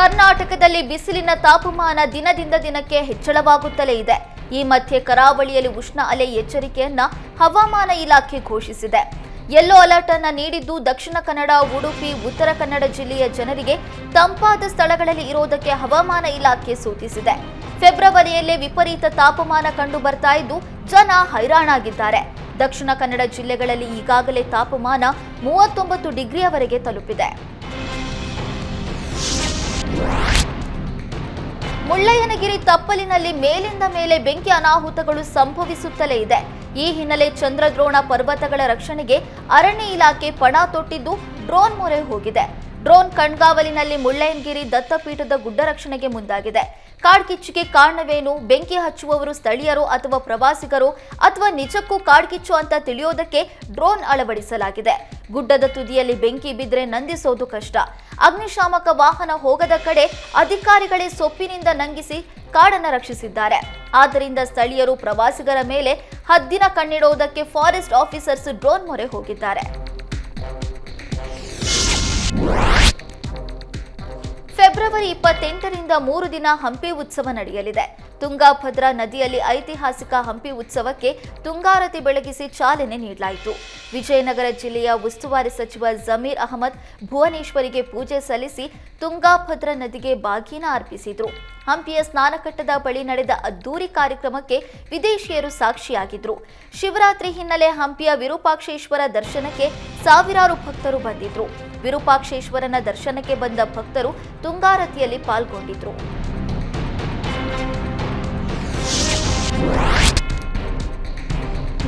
ಕರ್ನಾಟಕದಲ್ಲಿ ಬಿಸಿಲಿನ ತಾಪಮಾನ ದಿನದಿಂದ ದಿನಕ್ಕೆ ಹೆಚ್ಚಳವಾಗುತ್ತಲೇ ಇದೆ. ಈ ಮಧ್ಯೆ ಕರಾವಳಿಯಲ್ಲಿ ಉಷ್ಣ ಅಲೆ ಎಚ್ಚರಿಕೆಯನ್ನ ಹವಾಮಾನ ಇಲಾಖೆ ಘೋಷಿಸಿದೆ. ಯೆಲ್ಲೋ ಅಲರ್ಟ್ ಅನ್ನು ನೀಡಿದ್ದು ದಕ್ಷಿಣ ಕನ್ನಡ, ಉಡುಪಿ, ಉತ್ತರ ಕನ್ನಡ ಜಿಲ್ಲೆಯ ಜನರಿಗೆ ತಂಪಾದ ಸ್ಥಳಗಳಲ್ಲಿ ಇರೋದಕ್ಕೆ ಹವಾಮಾನ ಇಲಾಖೆ ಸೂಚಿಸಿದೆ. ಫೆಬ್ರವರಿಯಲ್ಲೇ ವಿಪರೀತ ತಾಪಮಾನ ಕಂಡು ಬರ್ತಾ ಇದ್ದು ಜನ ಹೈರಾಣಾಗಿದ್ದಾರೆ. ದಕ್ಷಿಣ ಕನ್ನಡ ಜಿಲ್ಲೆಗಳಲ್ಲಿ ಈಗಾಗಲೇ ತಾಪಮಾನ 39 ಡಿಗ್ರಿಯವರೆಗೆ ತಲುಪಿದೆ. ಮುಳ್ಳಯ್ಯನಗಿರಿ ತಪ್ಪಲಿನಲ್ಲಿ ಮೇಲಿಂದ ಮೇಲೆ ಬೆಂಕಿ ಅನಾಹುತಗಳು ಸಂಭವಿಸುತ್ತಲೇ ಇದೆ. ಈ ಹಿನ್ನೆಲೆ ಚಂದ್ರದ್ರೋಣ ಪರ್ವತಗಳ ರಕ್ಷಣೆಗೆ ಅರಣ್ಯ ಇಲಾಖೆ ಪಣ ತೊಟ್ಟಿದ್ದು ಡ್ರೋನ್ ಮೊರೆ ಹೋಗಿದೆ. ಡ್ರೋನ್ ಕಣ್ಗಾವಲಿನಲ್ಲಿ ಮುಳ್ಳಯ್ಯನಗಿರಿ ದತ್ತಪೀಠದ ಗುಡ್ಡ ರಕ್ಷಣೆಗೆ ಮುಂದಾಗಿದೆ. ಕಾಡ್ಗಿಚ್ಚಿಗೆ ಕಾರಣವೇನು, ಬೆಂಕಿ ಹಚ್ಚುವವರು ಸ್ಥಳೀಯರು ಅಥವಾ ಪ್ರವಾಸಿಗರು ಅಥವಾ ನಿಜಕ್ಕೂ ಕಾಡ್ಗಿಚ್ಚು ಅಂತ ತಿಳಿಯೋದಕ್ಕೆ ಡ್ರೋನ್ ಅಳವಡಿಸಲಾಗಿದೆ. ಗುಡ್ಡದ ತುದಿಯಲ್ಲಿ ಬೆಂಕಿ ಬಿದ್ದರೆ ನಂದಿಸೋದು ಕಷ್ಟ. ಅಗ್ನಿಶಾಮಕ ವಾಹನ ಹೋಗದ ಕಡೆ ಅಧಿಕಾರಿಗಳೇ ಸೊಪ್ಪಿನಿಂದ ನಂಗಿಸಿ ಕಾಡನ್ನು ರಕ್ಷಿಸಿದ್ದಾರೆ. ಆದ್ದರಿಂದ ಸ್ಥಳೀಯರು ಪ್ರವಾಸಿಗರ ಮೇಲೆ ಹದ್ದಿನ ಕಣ್ಣಿಡೋದಕ್ಕೆ ಫಾರೆಸ್ಟ್ ಆಫೀಸರ್ಸ್ ಡ್ರೋನ್ ಮೊರೆ ಹೋಗಿದ್ದಾರೆ. ಫೆಬ್ರವರಿ 28ರಿಂದ 3 ದಿನ ಹಂಪಿ ಉತ್ಸವ ನಡೆಯಲಿದೆ. ತುಂಗಾಭದ್ರಾ ನದಿಯಲ್ಲಿ ಐತಿಹಾಸಿಕ ಹಂಪಿ ಉತ್ಸವಕ್ಕೆ ತುಂಗಾರತಿ ಬೆಳಗಿಸಿ ಚಾಲನೆ ನೀಡಲಾಯಿತು. ವಿಜಯನಗರ ಜಿಲ್ಲೆಯ ಉಸ್ತುವಾರಿ ಸಚಿವ ಜಮೀರ್ ಅಹಮದ್ ಭುವನೇಶ್ವರಿಗೆ ಪೂಜೆ ಸಲ್ಲಿಸಿ ತುಂಗಾಭದ್ರಾ ನದಿಗೆ ಬಾಗಿನ ಅರ್ಪಿಸಿದರು. ಹಂಪಿಯ ಸ್ನಾನಘಟ್ಟದ ಬಳಿ ನಡೆದ ಅದ್ದೂರಿ ಕಾರ್ಯಕ್ರಮಕ್ಕೆ ವಿದೇಶಿಯರು ಸಾಕ್ಷಿಯಾಗಿದ್ರು. ಶಿವರಾತ್ರಿ ಹಿನ್ನೆಲೆ ಹಂಪಿಯ ವಿರೂಪಾಕ್ಷೇಶ್ವರ ದರ್ಶನಕ್ಕೆ ಸಾವಿರಾರು ಭಕ್ತರು ಬಂದಿದ್ರು. ವಿರೂಪಾಕ್ಷೇಶ್ವರನ ದರ್ಶನಕ್ಕೆ ಬಂದ ಭಕ್ತರು ತುಂಗಾರತಿಯಲ್ಲಿ ಪಾಲ್ಗೊಂಡಿದ್ರು.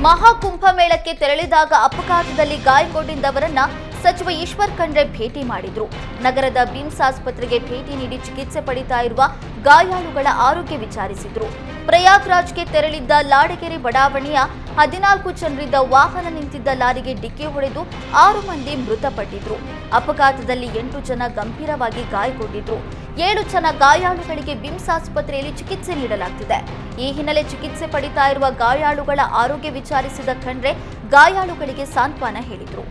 ಮಹಾಕುಂಭಮೇಳಕ್ಕೆ ತೆರಳಿದಾಗ ಅಪಘಾತದಲ್ಲಿ ಗಾಯಗೊಂಡಿದ್ದವರನ್ನ ಸಚಿವ ಈಶ್ವರ್ ಖಂಡ್ರೆ ಭೇಟಿ ಮಾಡಿದ್ರು. ನಗರದ ಬಿಮ್ಸ್ ಆಸ್ಪತ್ರೆಗೆ ಭೇಟಿ ನೀಡಿ ಚಿಕಿತ್ಸೆ ಪಡಿತಾ ಇರುವ ಗಾಯಾಳುಗಳ ಆರೋಗ್ಯ ವಿಚಾರಿಸಿದ್ರು. ಪ್ರಯಾಗ್ರಾಜ್ಗೆ ತೆರಳಿದ್ದ ಲಾಡಗೆರೆ ಬಡಾವಣೆಯ 14 ಜನರಿದ್ದ ವಾಹನ ನಿಂತಿದ್ದ ಲಾರಿಗೆ ಡಿಕ್ಕಿ ಹೊಡೆದು 6 ಮಂದಿ ಮೃತಪಟ್ಟಿದ್ರು. ಅಪಘಾತದಲ್ಲಿ 8 ಜನ ಗಂಭೀರವಾಗಿ ಗಾಯಗೊಂಡಿದ್ರು. 7 ಜನ ಗಾಯಾಳುಗಳಿಗೆ ಬಿಮ್ಸ್ ಆಸ್ಪತ್ರೆಯಲ್ಲಿ ಚಿಕಿತ್ಸೆ ನೀಡಲಾಗ್ತಿದೆ. ಈ ಹಿನ್ನೆಲೆ ಚಿಕಿತ್ಸೆ ಪಡಿತಾ ಇರುವ ಗಾಯಾಳುಗಳ ಆರೋಗ್ಯ ವಿಚಾರಿಸಿದ ಖಂಡ್ರೆ ಗಾಯಾಳುಗಳಿಗೆ ಸಾಂತ್ವನ ಹೇಳಿದ್ರು.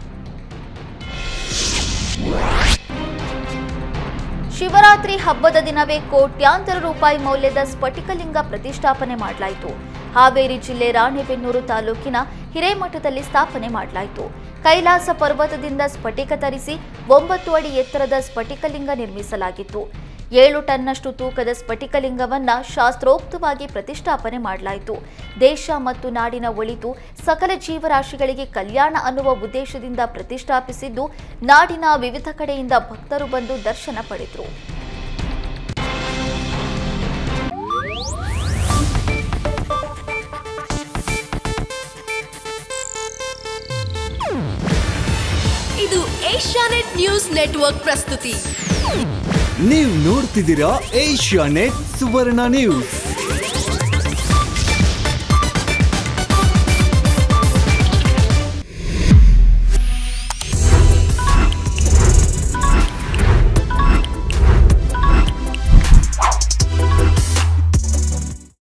ಶಿವರಾತ್ರಿ ಹಬ್ಬದ ದಿನವೇ ಕೋಟ್ಯಾಂತರ ರೂಪಾಯಿ ಮೌಲ್ಯದ ಸ್ಫಟಿಕಲಿಂಗ ಪ್ರತಿಷ್ಠಾಪನೆ ಮಾಡಲಾಯಿತು. ಹಾವೇರಿ ಜಿಲ್ಲೆ ರಾಣೆಬೆನ್ನೂರು ತಾಲೂಕಿನ ಹಿರೇಮಠದಲ್ಲಿ ಸ್ಥಾಪನೆ ಮಾಡಲಾಯಿತು. ಕೈಲಾಸ ಪರ್ವತದಿಂದ ಸ್ಫಟಿಕ ತರಿಸಿ 9 ಅಡಿ ಎತ್ತರದ ಸ್ಫಟಿಕಲಿಂಗ ನಿರ್ಮಿಸಲಾಗಿತ್ತು. 7 ಟನ್ನಷ್ಟು ತೂಕದ ಸ್ಫಟಿಕಲಿಂಗವನ್ನ ಶಾಸ್ತ್ರೋಕ್ತವಾಗಿ ಪ್ರತಿಷ್ಠಾಪನೆ ಮಾಡಲಾಯಿತು. ದೇಶ ಮತ್ತು ನಾಡಿನ ಒಳಿತು, ಸಕಲ ಜೀವರಾಶಿಗಳಿಗೆ ಕಲ್ಯಾಣ ಅನ್ನುವ ಉದ್ದೇಶದಿಂದ ಪ್ರತಿಷ್ಠಾಪಿಸಿದ್ದು, ನಾಡಿನ ವಿವಿಧ ಕಡೆಯಿಂದ ಭಕ್ತರು ಬಂದು ದರ್ಶನ ಪಡೆದರು. ಇದು ಏಷ್ಯಾನೆಟ್ ನ್ಯೂಸ್ ನೆಟ್ವರ್ಕ್ ಪ್ರಸ್ತುತಿ. ನೀವು ನೋಡ್ತಿದ್ದೀರಾ ಏಷ್ಯಾನೆಟ್ ಸುವರ್ಣ ನ್ಯೂಸ್.